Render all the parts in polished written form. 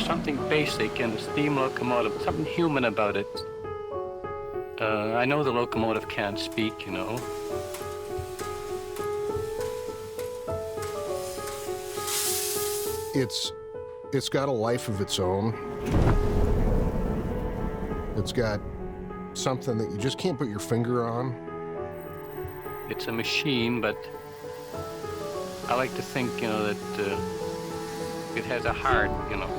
there's something basic in a steam locomotive, something human about it. I know the locomotive can't speak, you know. It's got a life of its own. It's got something that you just can't put your finger on. It's a machine, but I like to think, you know, that it has a heart, you know.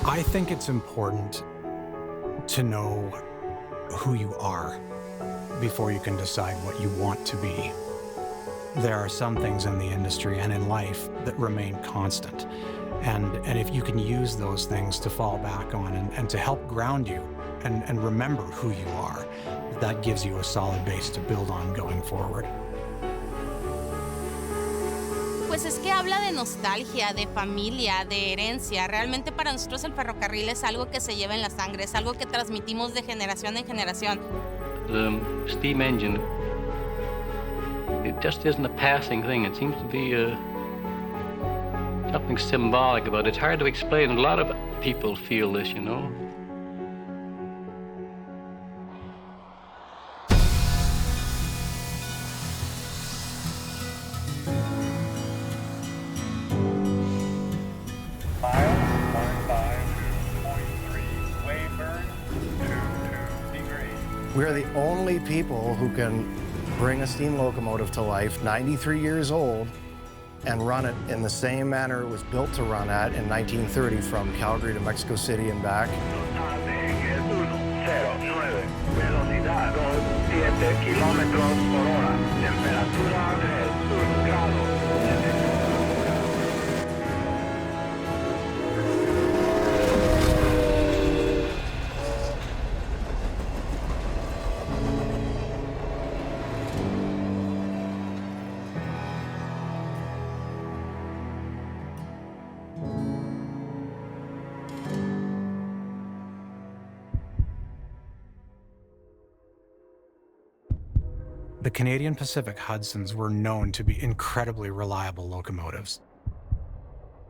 I think it's important to know who you are before you can decide what you want to be. There are some things in the industry and in life that remain constant. And if you can use those things to fall back on and to help ground you and remember who you are, that gives you a solid base to build on going forward. Pues es que habla de nostalgia, de familia, de herencia. Realmente para nosotros el ferrocarril es algo que se lleva en la sangre, es algo que transmitimos de generación en generación. The steam engine, it just isn't a passing thing. It seems to be something symbolic about it. It's hard to explain. A lot of people feel this, you know. We are the only people who can bring a steam locomotive to life, 93 years old, and run it in the same manner it was built to run at in 1930 from Calgary to Mexico City and back. Velocidad 7 kilómetros por hora, temperatura 1 grado. The Canadian Pacific Hudsons were known to be incredibly reliable locomotives.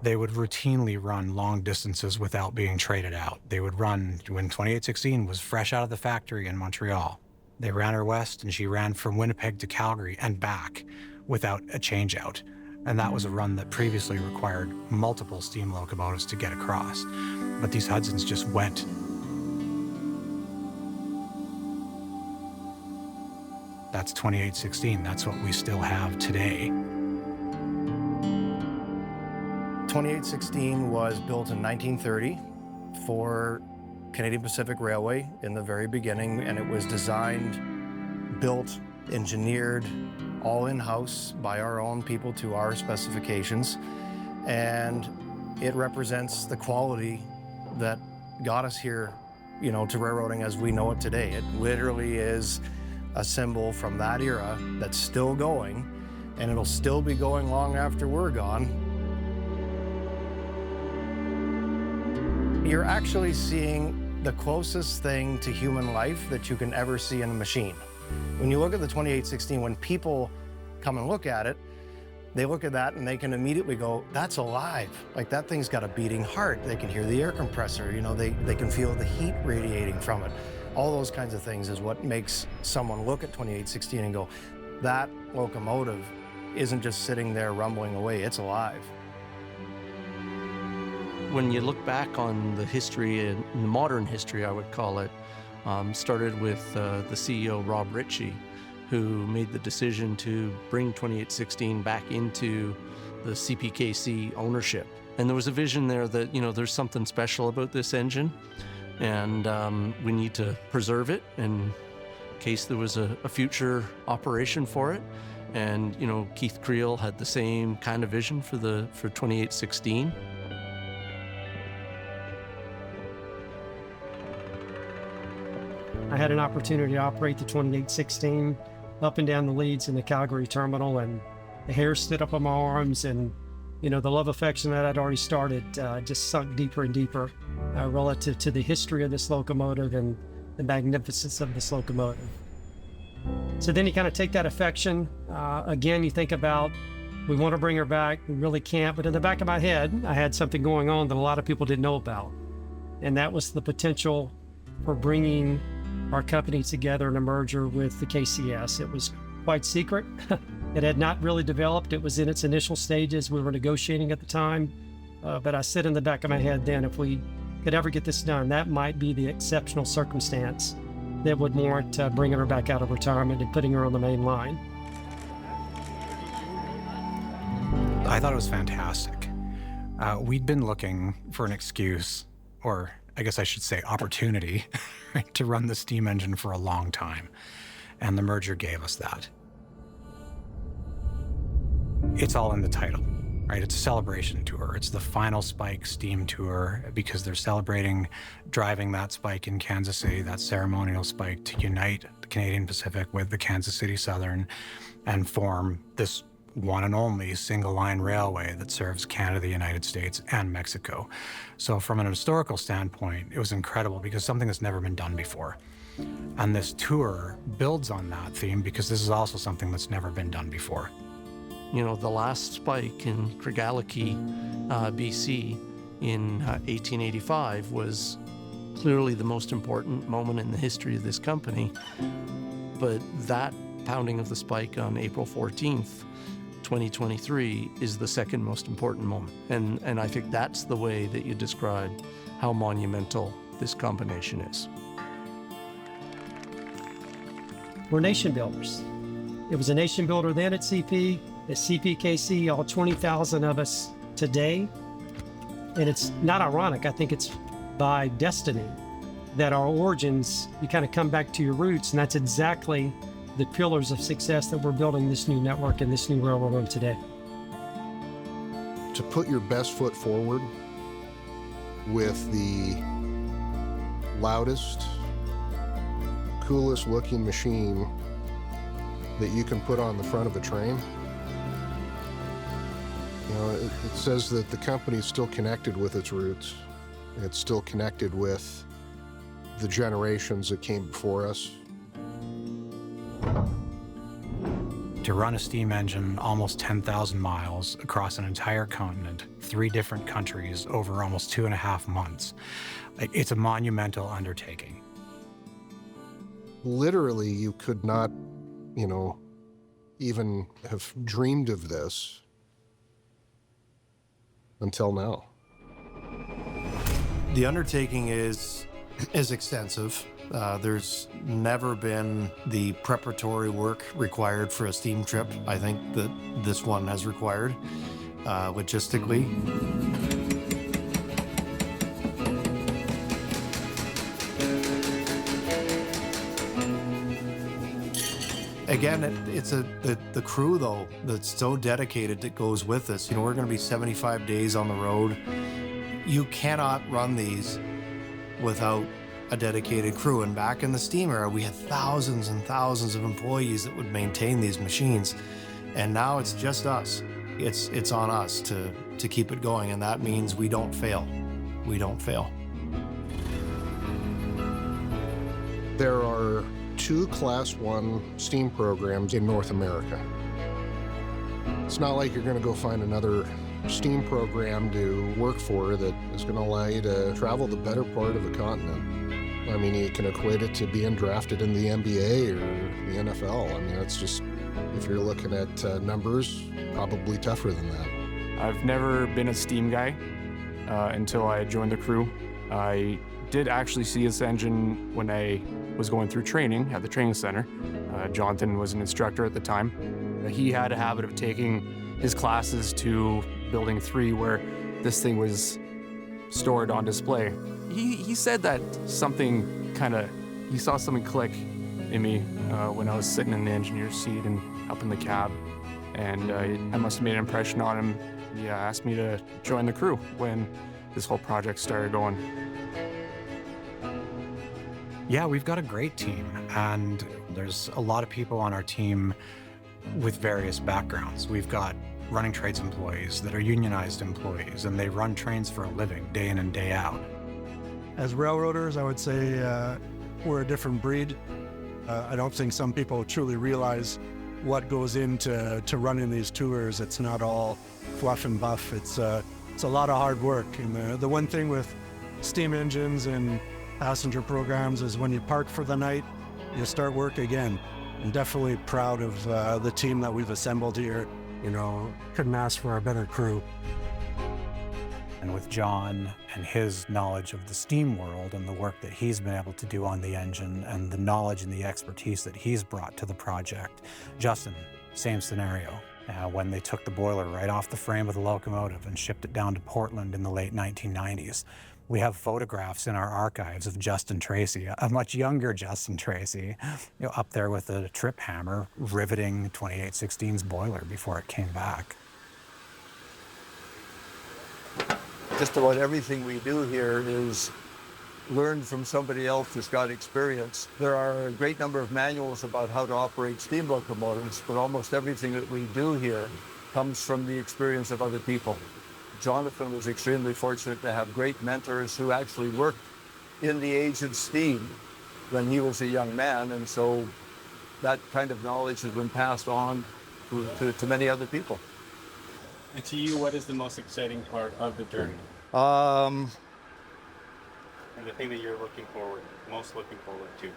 They would routinely run long distances without being traded out. They would run when 2816 was fresh out of the factory in Montreal. They ran her west and she ran from Winnipeg to Calgary and back without a change-out. And that was a run that previously required multiple steam locomotives to get across. But these Hudsons just went. That's 2816. That's what we still have today. 2816 was built in 1930 for Canadian Pacific Railway in the very beginning, and it was designed, built, engineered, all in-house by our own people to our specifications. And it represents the quality that got us here, you know, to railroading as we know it today. It literally is a symbol from that era that's still going, and it'll still be going long after we're gone. You're actually seeing the closest thing to human life that you can ever see in a machine. When you look at the 2816, when people come and look at it, they look at that and they can immediately go, that's alive. Like, that thing's got a beating heart. They can hear the air compressor, you know, they can feel the heat radiating from it. All those kinds of things is what makes someone look at 2816 and go, that locomotive isn't just sitting there rumbling away, it's alive. When you look back on the history, and the modern history I would call it, started with the CEO, Rob Ritchie, who made the decision to bring 2816 back into the CPKC ownership. And there was a vision there that, you know, there's something special about this engine, and we need to preserve it in case there was a future operation for it. And, you know, Keith Creel had the same kind of vision for 2816. I had an opportunity to operate the 2816 up and down the leads in the Calgary terminal, and the hair stood up on my arms, and, you know, the love affection that I'd already started just sunk deeper and deeper relative to the history of this locomotive and the magnificence of this locomotive. So then you kind of take that affection. Again, you think about We want to bring her back. We really can't. But in the back of my head, I had something going on that a lot of people didn't know about. And that was the potential for bringing our company together in a merger with the KCS. It was quite secret. It had not really developed. It was in its initial stages. We were negotiating at the time. But I said in the back of my head then, if we could ever get this done, that might be the exceptional circumstance that would warrant bringing her back out of retirement and putting her on the main line. I thought it was fantastic. We'd been looking for an excuse, or I guess I should say opportunity, right, to run the steam engine for a long time. And the merger gave us that. It's all in the title, right? It's a celebration tour. It's the final Spike steam tour because they're celebrating driving that Spike in Kansas City, that ceremonial Spike, to unite the Canadian Pacific with the Kansas City Southern and form this one and only single line railway that serves Canada, the United States, and Mexico. So from an historical standpoint, it was incredible because something that's never been done before. And this tour builds on that theme because this is also something that's never been done before. You know, the last Spike in Craigellachie, BC in 1885 was clearly the most important moment in the history of this company. But that pounding of the Spike on April 14th, 2023 is the second most important moment. And I think that's the way that you describe how monumental this combination is. We're nation builders. It was a nation builder then at CP, at CPKC, all 20,000 of us today. And it's not ironic, I think it's by destiny that our origins, you kind of come back to your roots, and that's exactly the pillars of success that we're building this new network and this new railroad on today. To put your best foot forward with the loudest, coolest looking machine that you can put on the front of a train. You know, it says that the company is still connected with its roots. It's still connected with the generations that came before us. To run a steam engine almost 10,000 miles across an entire continent, 3 different countries over almost 2.5 months, it's a monumental undertaking. Literally, you could not, even have dreamed of this until now. The undertaking is extensive. There's never been the preparatory work required for a steam trip, I think, that this one has required, logistically. Again, it's the crew, though, that's so dedicated that goes with us. We're going to be 75 days on the road. You cannot run these without a dedicated crew. And back in the steam era, we had thousands and thousands of employees that would maintain these machines. And now it's just us. It's on us to keep it going, and that means we don't fail. We don't fail. There are 2 Class 1 steam programs in North America. It's not like you're going to go find another steam program to work for that is going to allow you to travel the better part of the continent. I mean, you can equate it to being drafted in the NBA or the NFL. I mean, it's just, if you're looking at numbers, probably tougher than that. I've never been a steam guy until I joined the crew. I did actually see this engine when I was going through training at the training center. Jonathan was an instructor at the time. He had a habit of taking his classes to Building 3 where this thing was stored on display. He said that he saw something click in me when I was sitting in the engineer's seat and up in the cab. And I must have made an impression on him. He asked me to join the crew when this whole project started going. Yeah, we've got a great team, and there's a lot of people on our team with various backgrounds. We've got running trades employees that are unionized employees, and they run trains for a living day in and day out. As railroaders, I would say we're a different breed. I don't think some people truly realize what goes into running these tours. It's not all fluff and buff. It's a lot of hard work. And the one thing with steam engines and passenger programs is when you park for the night, you start work again. I'm definitely proud of the team that we've assembled here. You know, couldn't ask for a better crew. And with John and his knowledge of the steam world and the work that he's been able to do on the engine and the knowledge and the expertise that he's brought to the project, Justin, same scenario. When they took the boiler right off the frame of the locomotive and shipped it down to Portland in the late 1990s, we have photographs in our archives of Justin Tracy, a much younger Justin Tracy, you know, up there with a trip hammer riveting 2816's boiler before it came back. Just about everything we do here is learned from somebody else who's got experience. There are a great number of manuals about how to operate steam locomotives, but almost everything that we do here comes from the experience of other people. Jonathan was extremely fortunate to have great mentors who actually worked in the age of steam when he was a young man, and so that kind of knowledge has been passed on to many other people. And to you, what is the most exciting part of the journey? And the thing that you're most looking forward to?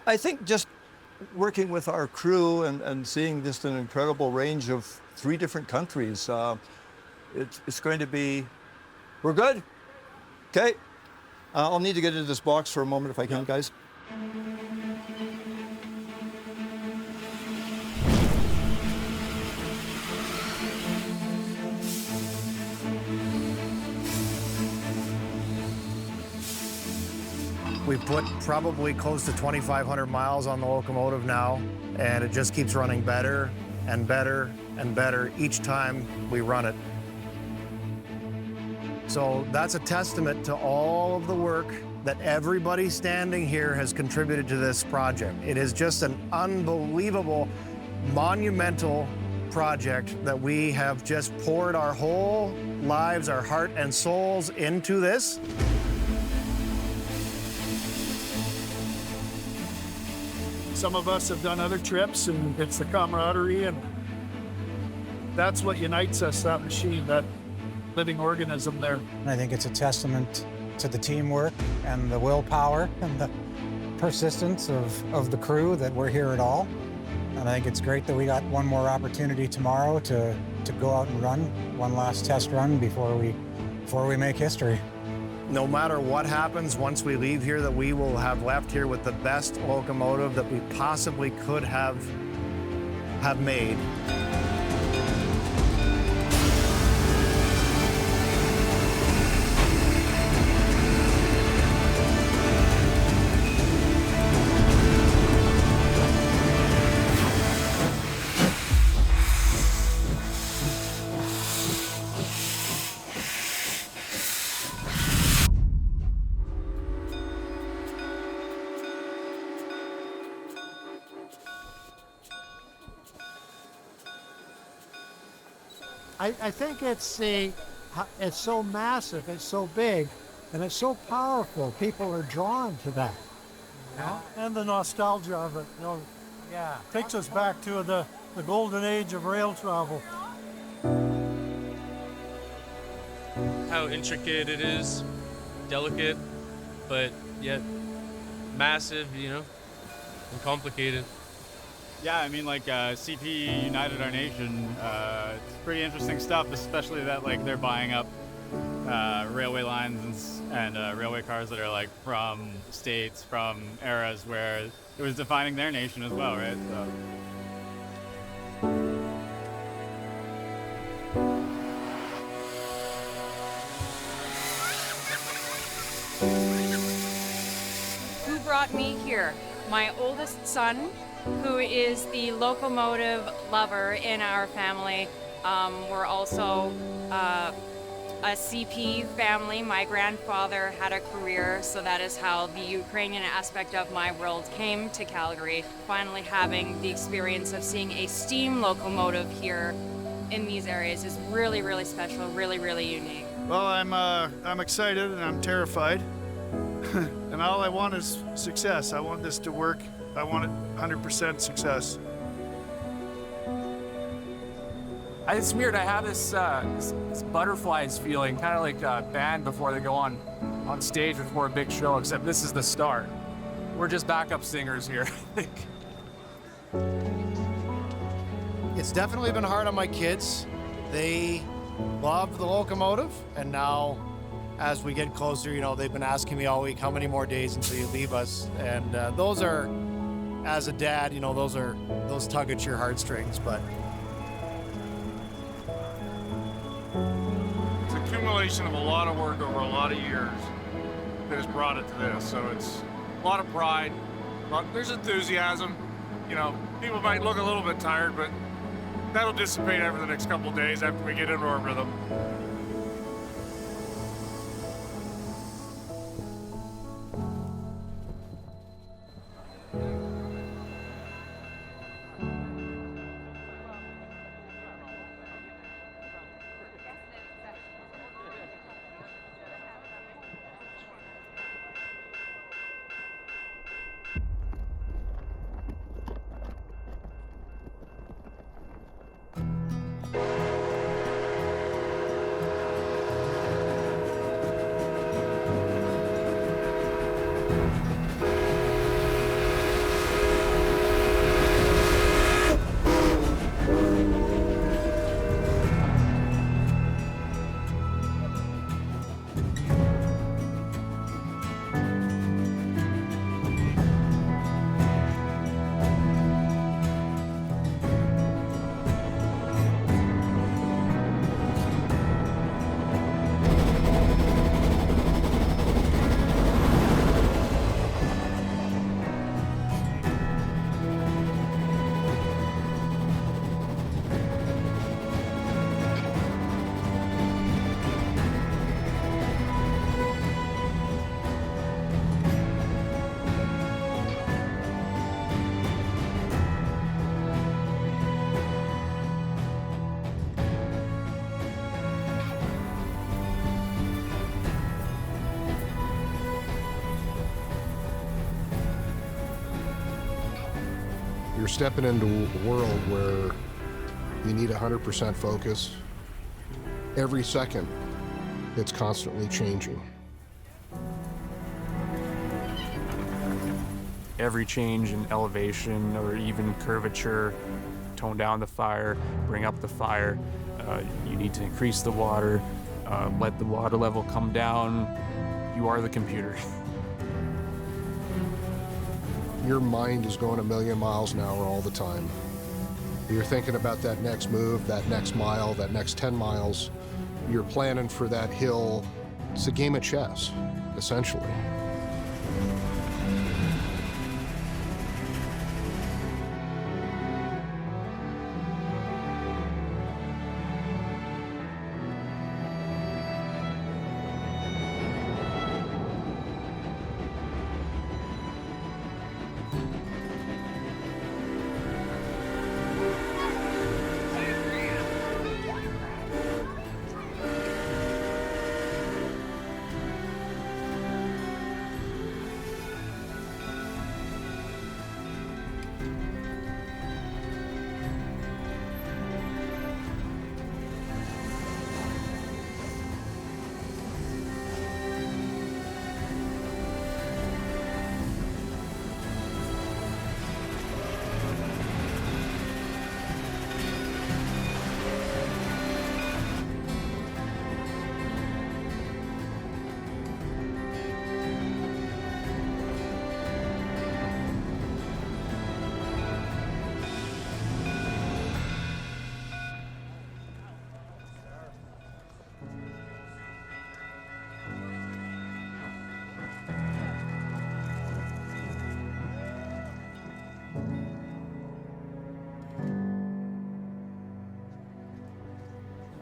I think just working with our crew and seeing just an incredible range of 3 different countries. It's going to be, we're good? Okay. I'll need to get into this box for a moment if I can, guys. We've put probably close to 2,500 miles on the locomotive now, and it just keeps running better and better and better each time we run it. So that's a testament to all of the work that everybody standing here has contributed to this project. It is just an unbelievable, monumental project that we have just poured our whole lives, our heart and souls into this. Some of us have done other trips, and it's the camaraderie, and that's what unites us, that machine, that living organism there. I think it's a testament to the teamwork and the willpower and the persistence of the crew that we're here at all. And I think it's great that we got one more opportunity tomorrow to go out and run one last test run before we make history. No matter what happens once we leave here, that we will have left here with the best locomotive that we possibly could have made. I think it's so massive, it's so big, and it's so powerful. People are drawn to that. You know? And the nostalgia of it, you know, Yeah. takes us back to the golden age of rail travel. How intricate it is, delicate, but yet massive, you know, and complicated. Yeah, I mean, like CP united our nation. It's pretty interesting stuff, especially that like they're buying up railway lines and railway cars that are like from states, from eras where it was defining their nation as well, right? Who brought me here? My oldest son, who is the locomotive lover in our family. We're also a CP family. My grandfather had a career, so that is how the Ukrainian aspect of my world came to Calgary. Finally having the experience of seeing a steam locomotive here in these areas is really, really special, really, really unique. Well, I'm excited and I'm terrified. And all I want is success. I want this to work. I want it 100% success. It's weird. I have this butterflies feeling, kind of like a band before they go on stage before a big show, except this is the start. We're just backup singers here. It's definitely been hard on my kids. They love the locomotive, and now as we get closer, you know, they've been asking me all week, how many more days until you leave us? And those are, as a dad, you know, those tug at your heartstrings, but. It's an accumulation of a lot of work over a lot of years that has brought it to this. So it's a lot of pride, there's enthusiasm. You know, people might look a little bit tired, but that'll dissipate over the next couple of days after we get into our rhythm. You're stepping into a world where you need 100% focus. Every second, it's constantly changing. Every change in elevation or even curvature, tone down the fire, bring up the fire. You need to increase the water, let the water level come down. You are the computer. Your mind is going a million miles an hour all the time. You're thinking about that next move, that next mile, that next 10 miles. You're planning for that hill. It's a game of chess, essentially.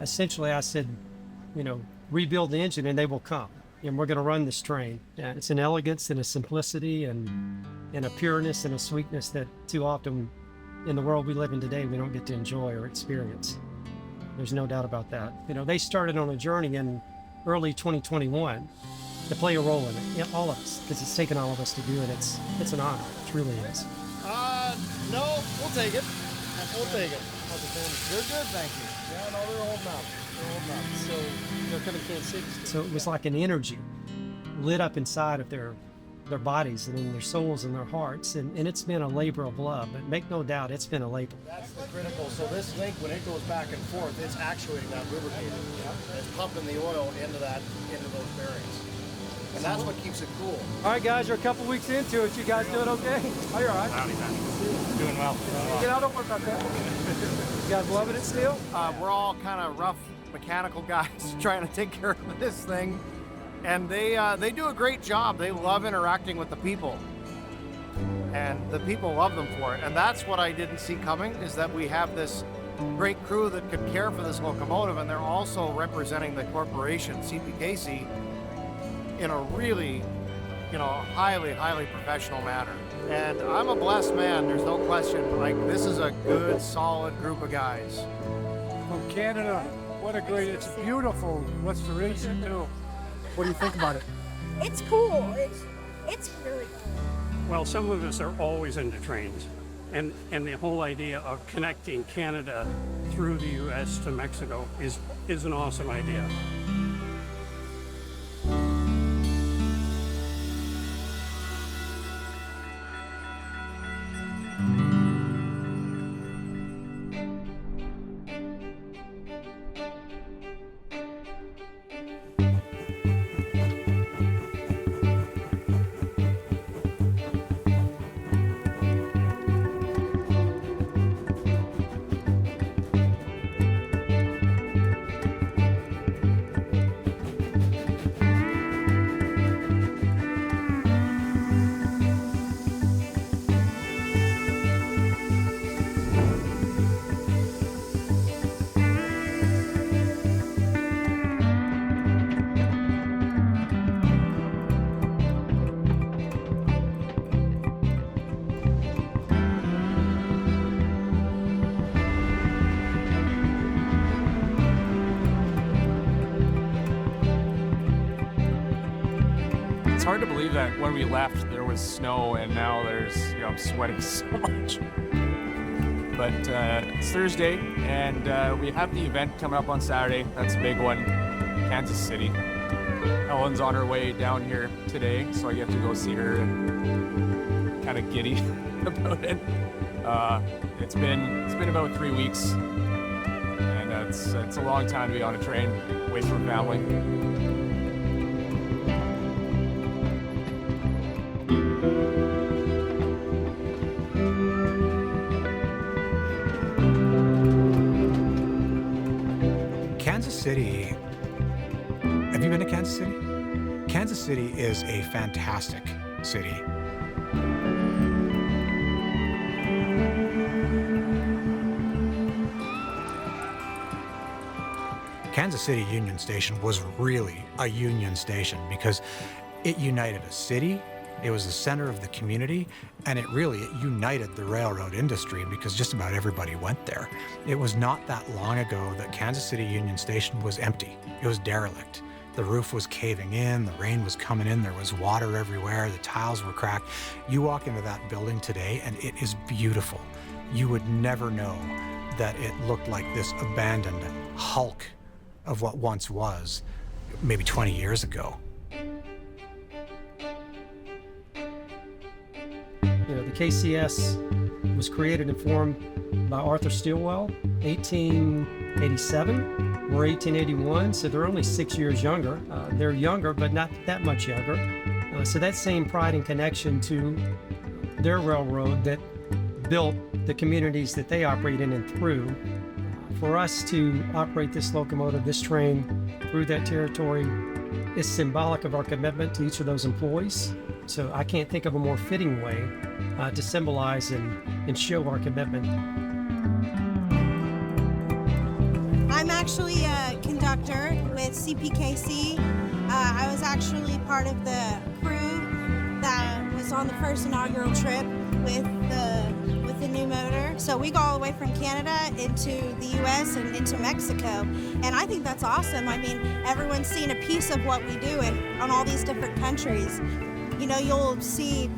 Essentially, I said, you know, rebuild the engine and they will come. And we're going to run this train. And it's an elegance and a simplicity and a pureness and a sweetness that too often in the world we live in today, we don't get to enjoy or experience. There's no doubt about that. You know, they started on a journey in early 2021 to play a role in it. Yeah, all of us, because it's taken all of us to do it. It's an honor. It truly is. No, we'll take it. We'll take it. How's the family? They're good, thank you. Yeah, no, they're holding up. They're holding up. So they're coming to Kansas City. So it was like an energy lit up inside of their bodies and in their souls and their hearts. And it's been a labor of love. But make no doubt, it's been a labor. That's the critical. So this link, when it goes back and forth, it's actuating that lubricator. And it's pumping the oil into those bearings. And that's what keeps it cool. All right, guys, you're a couple weeks into it. You guys doing okay? Are you all right? Howdy, man. Doing well. Get out, don't worry about that. You guys loving it still? We're all kind of rough mechanical guys trying to take care of this thing. And they do a great job. They love interacting with the people. And the people love them for it. And that's what I didn't see coming, is that we have this great crew that could care for this locomotive, and they're also representing the corporation, CPKC, in a really, highly professional manner. And I'm a blessed man, there's no question. Like, this is a good, solid group of guys. From Canada, what a great, it's beautiful. What's the reason to? What do you think about it? It's cool. It's really cool. Well, some of us are always into trains. And the whole idea of connecting Canada through the U.S. to Mexico is an awesome idea. It's hard to believe that when we left there was snow and now there's, I'm sweating so much. But it's Thursday and we have the event coming up on Saturday. That's a big one, Kansas City. Ellen's on her way down here today, so I get to go see her and kind of giddy about it. It's been about 3 weeks, and it's a long time to be on a train away from family. Kansas City. Have you been to Kansas City? Kansas City is a fantastic city. Kansas City Union Station was really a Union Station because it united a city, it was the center of the community, and it united the railroad industry because just about everybody went there. It was not that long ago that Kansas City Union Station was empty. It was derelict. The roof was caving in, the rain was coming in, there was water everywhere, the tiles were cracked. You walk into that building today and it is beautiful. You would never know that it looked like this abandoned hulk of what once was, maybe 20 years ago. The KCS was created and formed by Arthur Stilwell, 1887. We're 1881, so they're only 6 years younger. They're younger, but not that much younger. So that same pride and connection to their railroad that built the communities that they operate in and through. For us to operate this locomotive, this train, through that territory is symbolic of our commitment to each of those employees. So I can't think of a more fitting way to symbolize and show our commitment. I'm actually a conductor with CPKC. I was actually part of the crew that was on the first inaugural trip with the new motor. So we go all the way from Canada into the US and into Mexico. And I think that's awesome. I mean, everyone's seen a piece of what we do on all these different countries. You'll see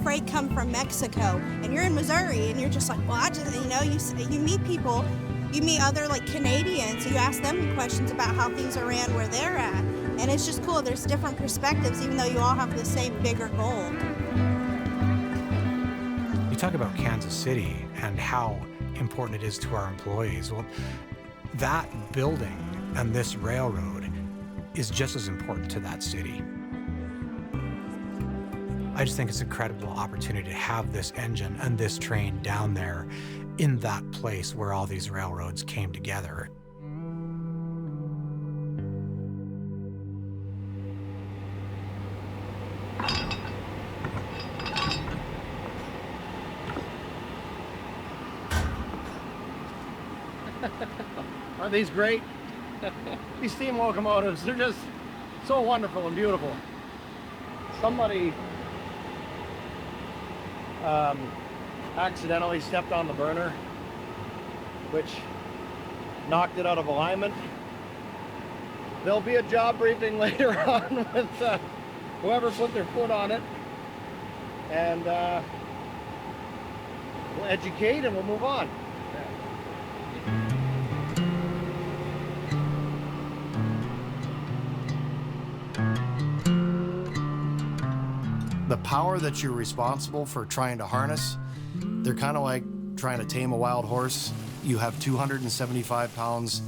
freight come from Mexico, and you're in Missouri, and you're just like, well, you meet people, you meet other like Canadians, you ask them questions about how things are ran where they're at, and it's just cool. There's different perspectives, even though you all have the same bigger goal. You talk about Kansas City and how important it is to our employees. Well, that building and this railroad is just as important to that city. I just think it's an incredible opportunity to have this engine and this train down there in that place where all these railroads came together. Aren't these great? These steam locomotives, they're just so wonderful and beautiful. Somebody accidentally stepped on the burner, which knocked it out of alignment. There'll be a job briefing later on with whoever put their foot on it, and we'll educate and we'll move on. The power that you're responsible for trying to harness, they're kind of like trying to tame a wild horse. You have 275 pounds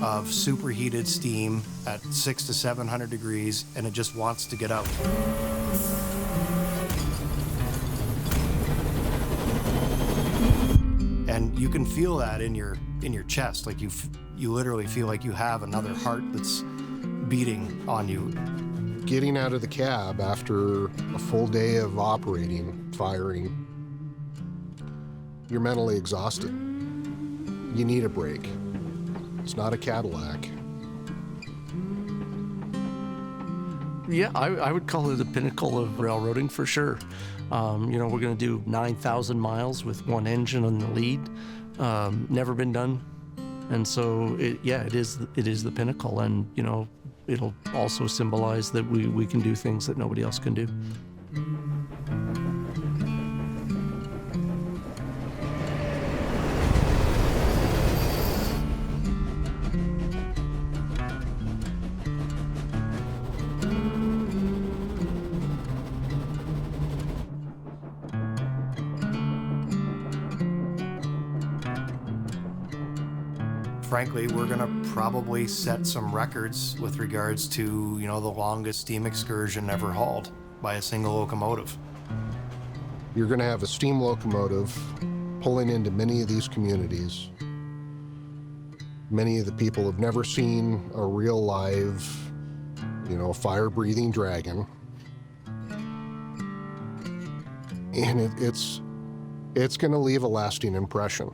of superheated steam at 600 to 700 degrees, and it just wants to get out. And you can feel that in your chest, like you literally feel like you have another heart that's beating on you. Getting out of the cab after a full day of operating, firing, you're mentally exhausted. You need a break. It's not a Cadillac. Yeah, I would call it the pinnacle of railroading for sure. We're going to do 9,000 miles with one engine on the lead. Never been done. And so, it is the pinnacle. And, it'll also symbolize that we can do things that nobody else can do. Frankly, we're going to probably set some records with regards to, the longest steam excursion ever hauled by a single locomotive. You're going to have a steam locomotive pulling into many of these communities. Many of the people have never seen a real live, fire-breathing dragon. And it's going to leave a lasting impression.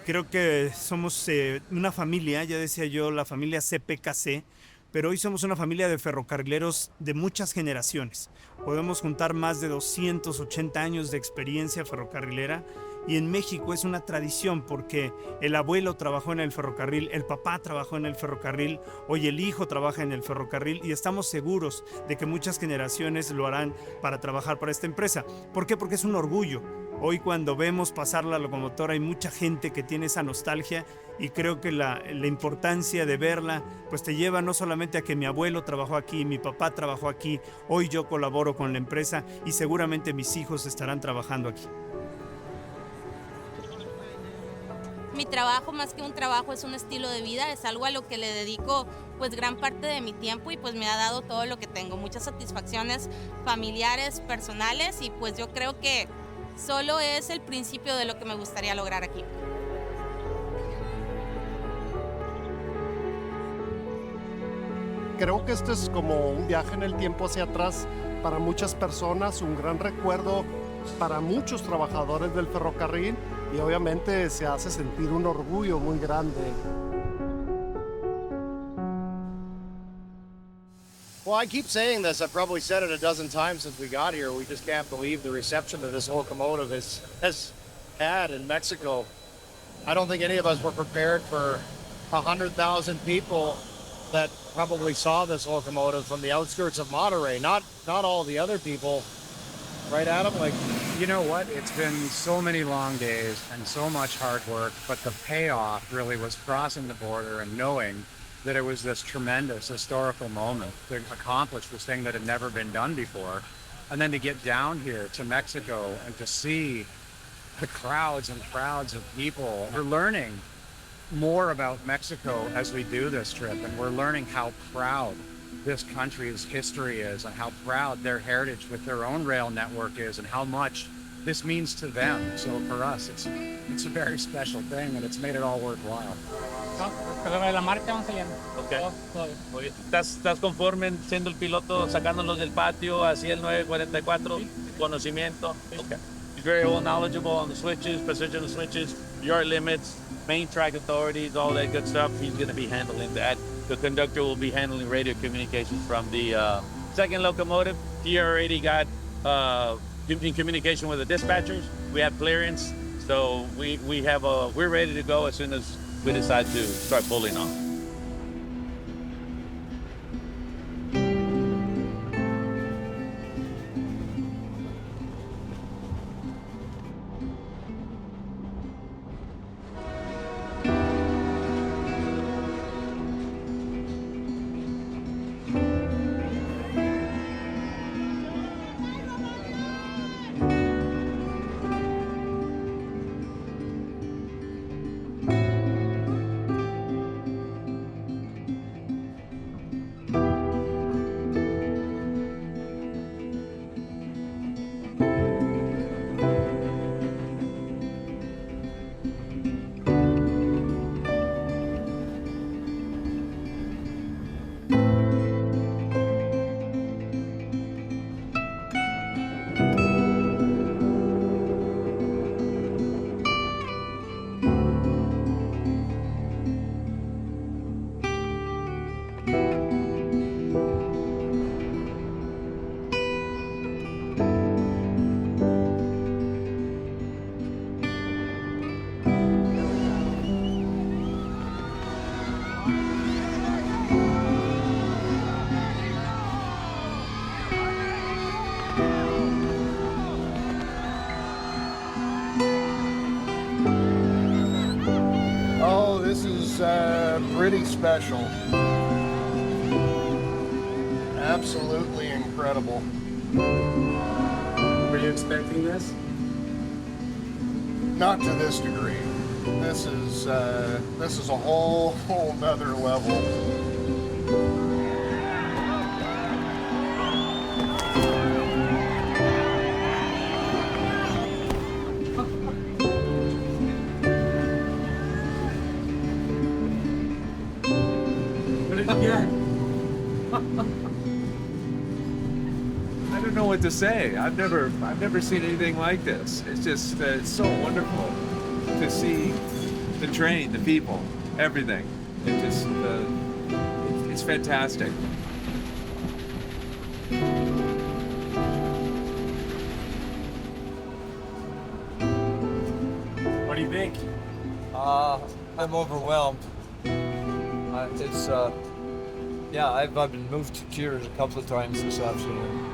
Creo que somos una familia, ya decía yo, la familia CPKC, pero hoy somos una familia de ferrocarrileros de muchas generaciones. Podemos juntar más de 280 años de experiencia ferrocarrilera y en México es una tradición porque el abuelo trabajó en el ferrocarril, el papá trabajó en el ferrocarril, hoy el hijo trabaja en el ferrocarril y estamos seguros de que muchas generaciones lo harán para trabajar para esta empresa. ¿Por qué? Porque es un orgullo. Hoy cuando vemos pasar la locomotora hay mucha gente que tiene esa nostalgia y creo que la importancia de verla pues te lleva no solamente a que mi abuelo trabajó aquí, mi papá trabajó aquí, hoy yo colaboro con la empresa y seguramente mis hijos estarán trabajando aquí. Mi trabajo, más que un trabajo, es un estilo de vida, es algo a lo que le dedico pues gran parte de mi tiempo y pues me ha dado todo lo que tengo, muchas satisfacciones familiares, personales y pues yo creo que solo es el principio de lo que me gustaría lograr aquí. Creo que este es como un viaje en el tiempo hacia atrás para muchas personas, un gran recuerdo para muchos trabajadores del ferrocarril y obviamente se hace sentir un orgullo muy grande. Well, I keep saying this. I've probably said it a dozen times since we got here. We just can't believe the reception that this locomotive has had in Mexico. I don't think any of us were prepared for 100,000 people that probably saw this locomotive from the outskirts of Monterey. Not all the other people. Right, Adam? Like, you know what? It's been so many long days and so much hard work, but the payoff really was crossing the border and knowing that it was this tremendous historical moment to accomplish this thing that had never been done before. And then to get down here to Mexico and to see the crowds and crowds of people. We're learning more about Mexico as we do this trip, and we're learning how proud this country's history is and how proud their heritage with their own rail network is and how much this means to them. So for us, it's a very special thing and it's made it all worthwhile. Okay. ¿Estás conforme siendo el piloto, sacándolos del patio, así el 944, conocimiento? Okay. He's very well knowledgeable on the switches, precision of switches, yard limits, main track authorities, all that good stuff. He's going to be handling that. The conductor will be handling radio communications from the second locomotive. He already got in communication with the dispatchers. We have clearance, so we're ready to go as soon as we decide to start pulling off. Pretty special. Absolutely incredible. Were you expecting this? Not to this degree. This is a whole nother level. I don't know what to say. I've never seen anything like this. It's just it's so wonderful to see The train, the people, everything. It just, it's fantastic. What do you think? I'm overwhelmed. Yeah, I've been moved to tears a couple of times this afternoon.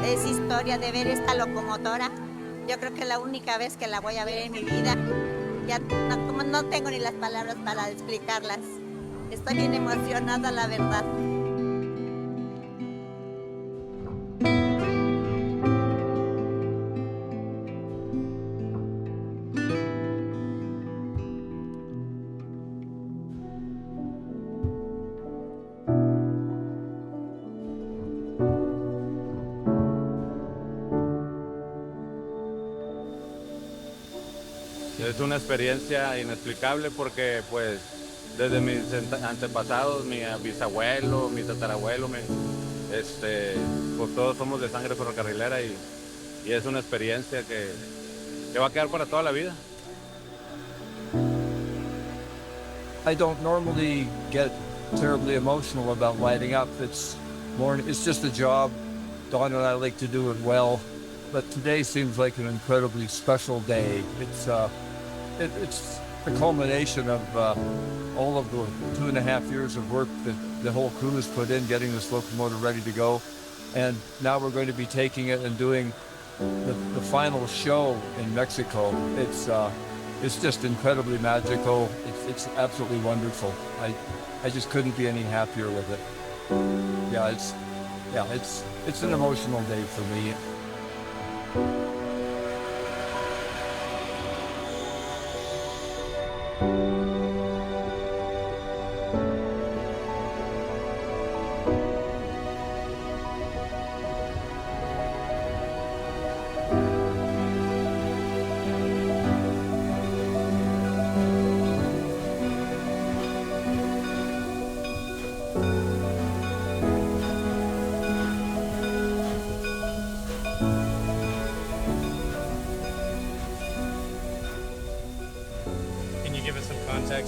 Es historia de ver esta locomotora. Yo creo que es la única vez que la voy a ver en mi vida. Ya no tengo ni las palabras para explicarlas. Estoy bien emocionada, la verdad. Es una experiencia inexplicable porque pues desde mis antepasados, mi bisabuelo, mi tatarabuelo, pues todos somos de sangre ferrocarrilera y es una experiencia que va a quedar para toda la vida. I don't normally get terribly emotional about lighting up. It's just a job. Dawn and I like to do it well, but today seems like an incredibly special day. It's the culmination of all of the 2.5 years of work that the whole crew has put in getting this locomotive ready to go. And now we're going to be taking it and doing the final show in Mexico. It's just incredibly magical. It's absolutely wonderful. I just couldn't be any happier with it. It's an emotional day for me.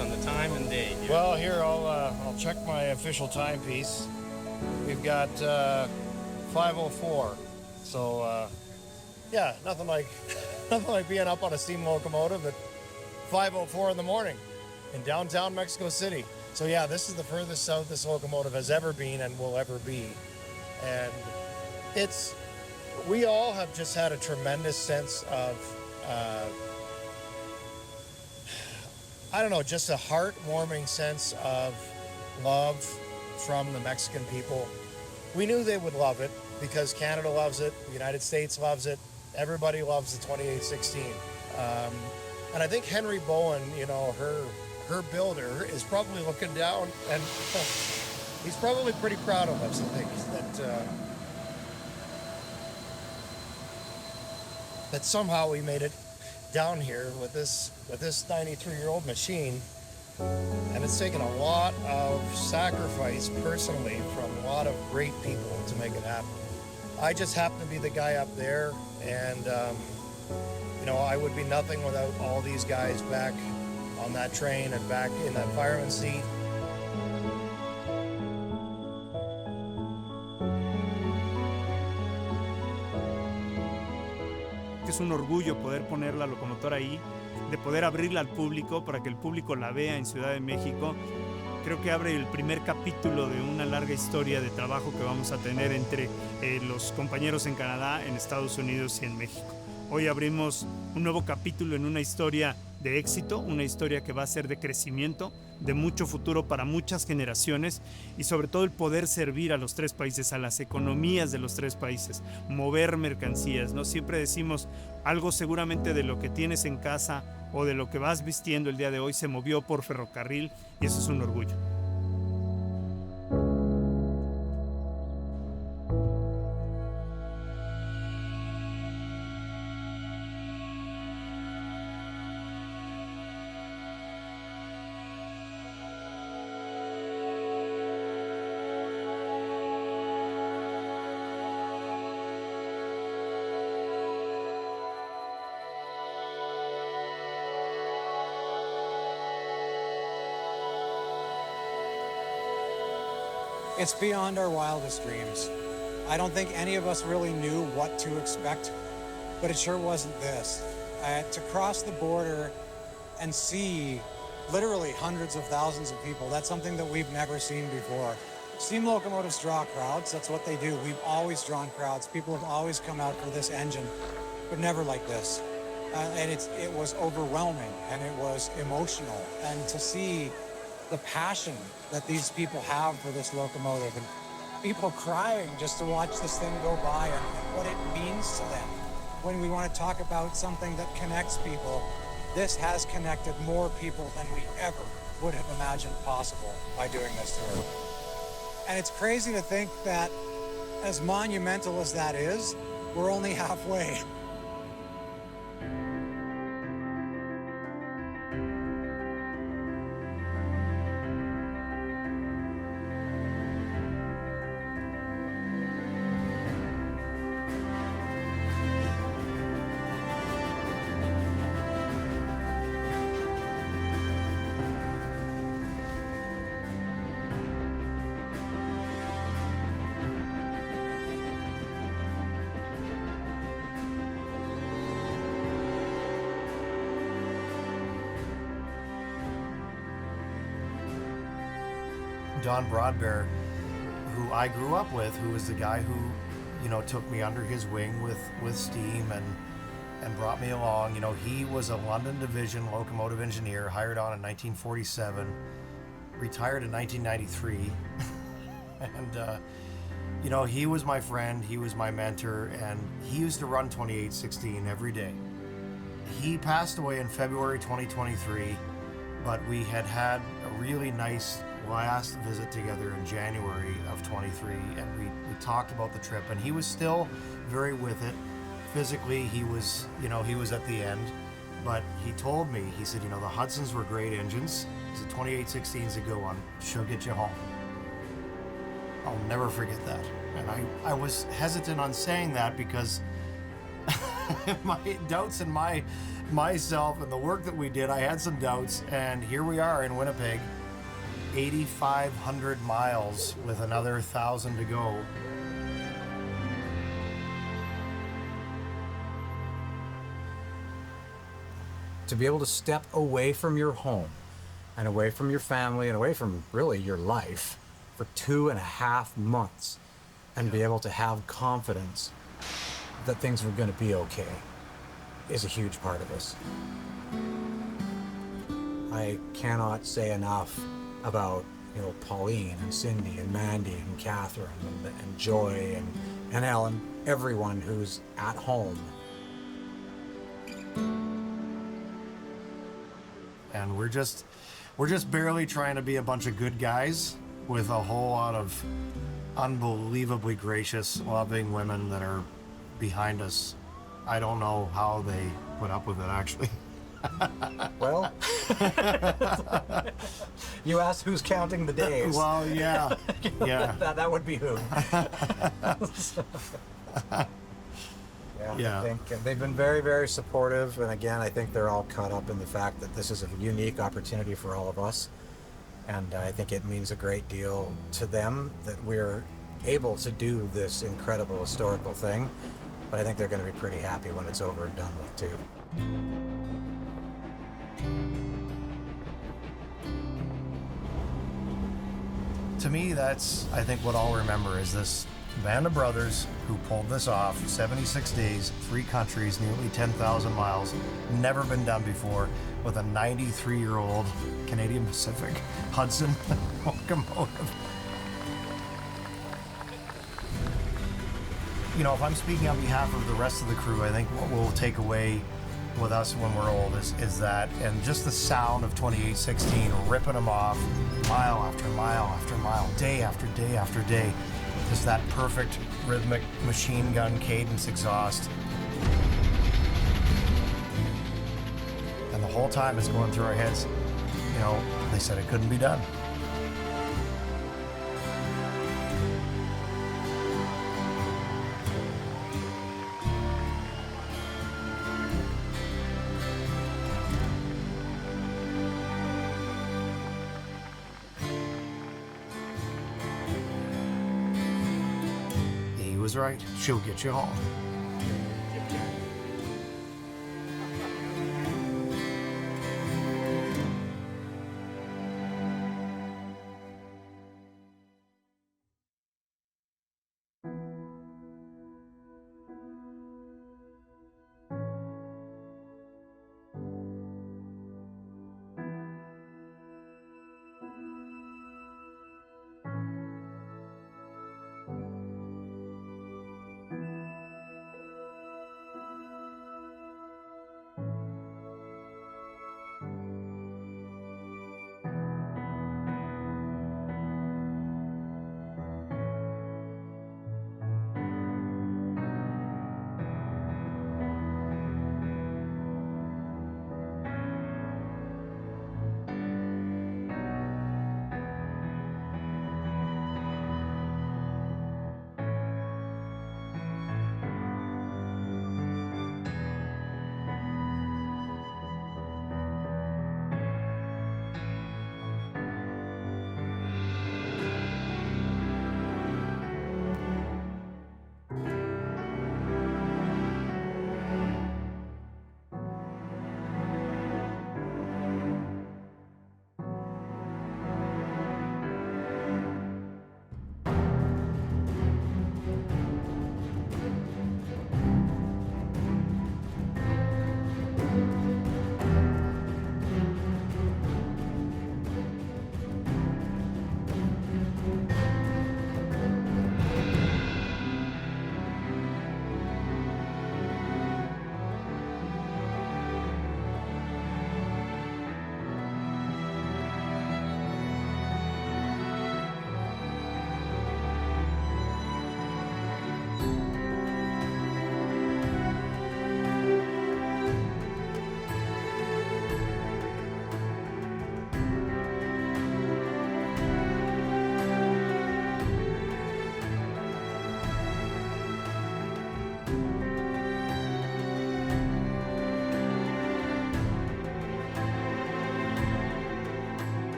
On the time and date. Here. Well, here I'll check my official timepiece. We've got 5:04. So yeah, nothing like being up on a steam locomotive at 5:04 in the morning in downtown Mexico City. So yeah, this is the furthest south this locomotive has ever been and will ever be. And we all have just had a tremendous sense of I don't know, just a heartwarming sense of love from the Mexican people. We knew they would love it because Canada loves it, the United States loves it, everybody loves the 2816. And I think Henry Bowen, her builder, is probably looking down and he's probably pretty proud of us, I think, that somehow we made it down here with this 93-year-old machine, and it's taken a lot of sacrifice personally from a lot of great people to make it happen. I just happen to be the guy up there, and I would be nothing without all these guys back on that train and back in that fireman's seat. Es un orgullo poder poner la locomotora ahí, de poder abrirla al público para que el público la vea en Ciudad de México. creo que abre el primer capítulo de una larga historia de trabajo que vamos a tener entre los compañeros en Canadá, en Estados Unidos y en México. Hoy abrimos un nuevo capítulo en una historia de éxito, una historia que va a ser de crecimiento, de mucho futuro para muchas generaciones y sobre todo el poder servir a los tres países, a las economías de los tres países, mover mercancías, ¿no? Siempre decimos algo seguramente de lo que tienes en casa o de lo que vas vistiendo el día de hoy se movió por ferrocarril y eso es un orgullo. It's beyond our wildest dreams. I don't think any of us really knew what to expect, but it sure wasn't this. To cross the border and see literally hundreds of thousands of people, that's something that we've never seen before. Steam locomotives draw crowds, that's what they do. We've always drawn crowds. People have always come out for this engine, but never like this. And it was overwhelming and it was emotional. And to see the passion that these people have for this locomotive and people crying just to watch this thing go by and what it means to them. When we want to talk about something that connects people, this has connected more people than we ever would have imagined possible by doing this tour. And it's crazy to think that as monumental as that is, we're only halfway. Don Broadbear, who I grew up with, who was the guy who, you know, took me under his wing with steam and brought me along. You know, he was a London Division locomotive engineer, hired on in 1947, retired in 1993. And, you know, he was my friend, he was my mentor, and he used to run 2816 every day. He passed away in February 2023, but we had a really nice last visit together in January of 23, and we talked about the trip, and he was still very with it. Physically, he was at the end, but he told me, he said, you know, the Hudsons were great engines. He said, 2816's a good one. She'll get you home. I'll never forget that. And I was hesitant on saying that because my doubts in myself and the work that we did, I had some doubts, and here we are in Winnipeg, 8,500 miles with another 1,000 to go. To be able to step away from your home and away from your family and away from really your life for 2.5 months and be able to have confidence that things were going to be okay is a huge part of this. I cannot say enough about, you know, Pauline and Cindy and Mandy and Catherine and Joy and Ellen, everyone who's at home. And we're just barely trying to be a bunch of good guys with a whole lot of unbelievably gracious, loving women that are behind us. I don't know how they put up with it, actually. Well, you asked who's counting the days. Well, yeah, yeah. that would be who. Yeah, I think they've been very, very supportive, and again, I think they're all caught up in the fact that this is a unique opportunity for all of us, and I think it means a great deal to them that we're able to do this incredible historical thing, but I think they're going to be pretty happy when it's over and done with, too. To me, that's, I think, what I'll remember is this band of brothers who pulled this off, 76 days, 3 countries, nearly 10,000 miles, never been done before, with a 93-year-old Canadian Pacific Hudson locomotive. You know, if I'm speaking on behalf of the rest of the crew, I think what we'll take away with us when we're old is that, and just the sound of 2816 ripping them off mile after mile after mile, day after day after day, just that perfect rhythmic machine gun cadence exhaust. And the whole time it's going through our heads, you know, they said it couldn't be done. He was right. She'll get you home.